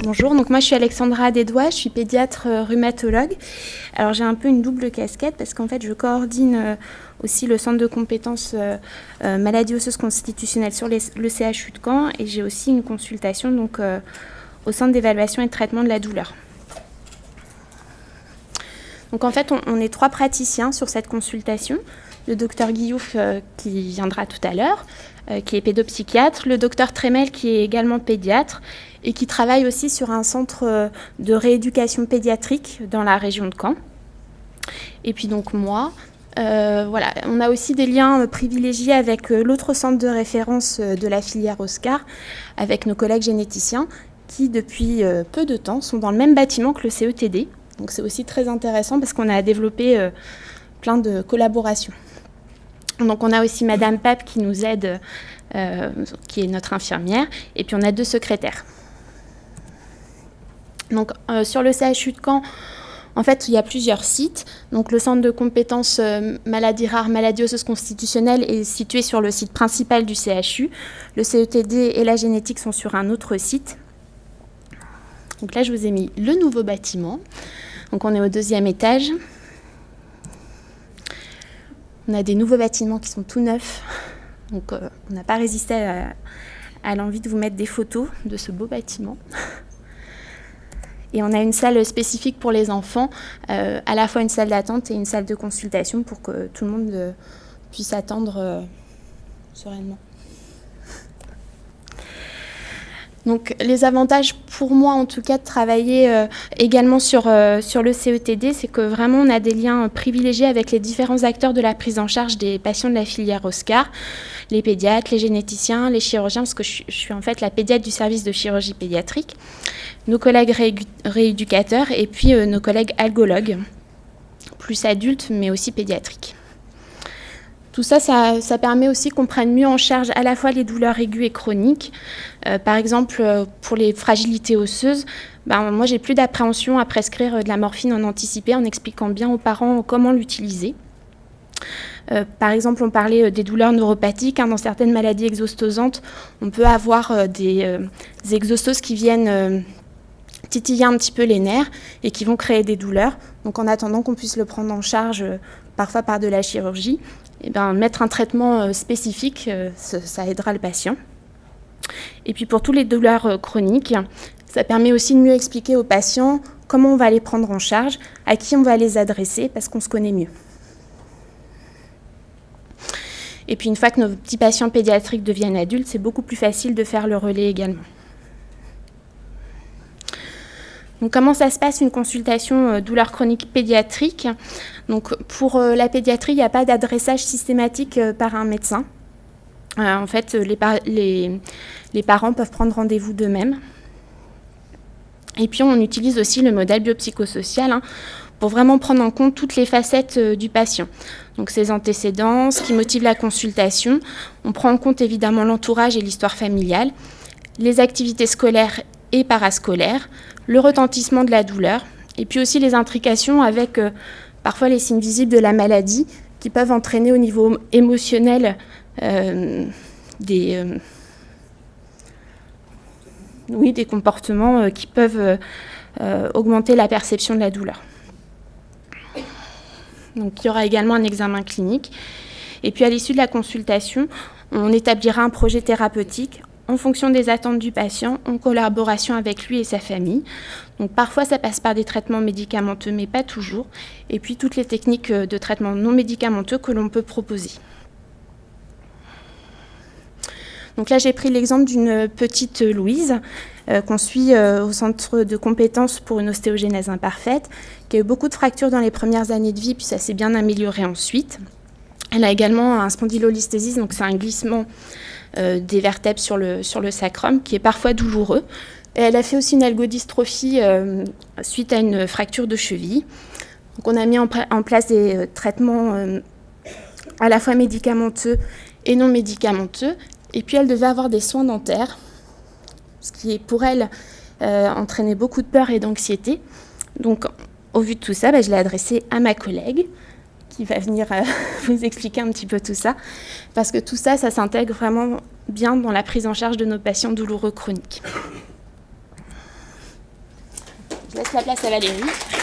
Bonjour, donc moi je suis Alexandra Desdois, je suis pédiatre rhumatologue. Alors j'ai un peu une double casquette parce qu'en fait je coordonne aussi le centre de compétences maladies osseuses constitutionnelles sur le CHU de Caen et j'ai aussi une consultation donc, au centre d'évaluation et de traitement de la douleur. Donc en fait on est 3 praticiens sur cette consultation. Le docteur Guillouf qui viendra tout à l'heure, qui est pédopsychiatre, le docteur Trémel qui est également pédiatre et qui travaille aussi sur un centre de rééducation pédiatrique dans la région de Caen. Et puis donc moi, voilà, on a aussi des liens privilégiés avec l'autre centre de référence de la filière Oscar, avec nos collègues généticiens qui depuis peu de temps sont dans le même bâtiment que le CETD. Donc c'est aussi très intéressant parce qu'on a développé plein de collaborations. Donc on a aussi Madame Pape qui nous aide, qui est notre infirmière, et puis on a 2 secrétaires. Donc sur le CHU de Caen, en fait il y a plusieurs sites. Donc le centre de compétences maladies rares, maladies osseuses constitutionnelles est situé sur le site principal du CHU. Le CETD et la génétique sont sur un autre site. Donc là je vous ai mis le nouveau bâtiment. Donc on est au 2e étage. On a des nouveaux bâtiments qui sont tout neufs, donc on n'a pas résisté à l'envie de vous mettre des photos de ce beau bâtiment. Et on a une salle spécifique pour les enfants, à la fois une salle d'attente et une salle de consultation pour que tout le monde puisse attendre sereinement. Donc les avantages pour moi en tout cas de travailler également sur le CETD, c'est que vraiment on a des liens privilégiés avec les différents acteurs de la prise en charge des patients de la filière Oscar, les pédiatres, les généticiens, les chirurgiens, parce que je suis en fait la pédiatre du service de chirurgie pédiatrique, nos collègues rééducateurs et puis nos collègues algologues, plus adultes mais aussi pédiatriques. Tout ça, ça permet aussi qu'on prenne mieux en charge à la fois les douleurs aiguës et chroniques. Par exemple, pour les fragilités osseuses, moi, j'ai plus d'appréhension à prescrire de la morphine en anticipé en expliquant bien aux parents comment l'utiliser. Par exemple, on parlait des douleurs neuropathiques. Dans certaines maladies exostosantes, on peut avoir des exostoses qui viennent titiller un petit peu les nerfs et qui vont créer des douleurs. Donc, en attendant qu'on puisse le prendre en charge, parfois par de la chirurgie, mettre un traitement spécifique, ça aidera le patient. Et puis pour toutes les douleurs chroniques, ça permet aussi de mieux expliquer aux patients comment on va les prendre en charge, à qui on va les adresser, parce qu'on se connaît mieux. Et puis une fois que nos petits patients pédiatriques deviennent adultes, c'est beaucoup plus facile de faire le relais également. Donc, comment ça se passe une consultation douleur chronique pédiatrique? Donc, pour la pédiatrie, il n'y a pas d'adressage systématique par un médecin. En fait, les parents peuvent prendre rendez-vous d'eux-mêmes. Et puis, on utilise aussi le modèle biopsychosocial pour vraiment prendre en compte toutes les facettes du patient. Donc, ses antécédents, ce qui motive la consultation. On prend en compte évidemment l'entourage et l'histoire familiale, les activités scolaires et parascolaires, le retentissement de la douleur, et puis aussi les intrications avec parfois les signes visibles de la maladie qui peuvent entraîner au niveau émotionnel des comportements qui peuvent augmenter la perception de la douleur. Donc il y aura également un examen clinique. Et puis à l'issue de la consultation, on établira un projet thérapeutique en fonction des attentes du patient, en collaboration avec lui et sa famille. Donc parfois, ça passe par des traitements médicamenteux, mais pas toujours. Et puis toutes les techniques de traitement non médicamenteux que l'on peut proposer. Donc là, j'ai pris l'exemple d'une petite Louise qu'on suit au centre de compétences pour une ostéogenèse imparfaite, qui a eu beaucoup de fractures dans les premières années de vie, puis ça s'est bien amélioré ensuite. Elle a également un spondylolisthésis, donc c'est un glissement des vertèbres sur le sacrum, qui est parfois douloureux. Et elle a fait aussi une algodystrophie suite à une fracture de cheville. Donc on a mis en place des traitements à la fois médicamenteux et non médicamenteux. Et puis elle devait avoir des soins dentaires, ce qui pour elle entraînait beaucoup de peur et d'anxiété. Donc au vu de tout ça, je l'ai adressée à ma collègue, qui va venir vous expliquer un petit peu tout ça, parce que tout ça, ça s'intègre vraiment bien dans la prise en charge de nos patients douloureux chroniques. laisse la place à Valérie.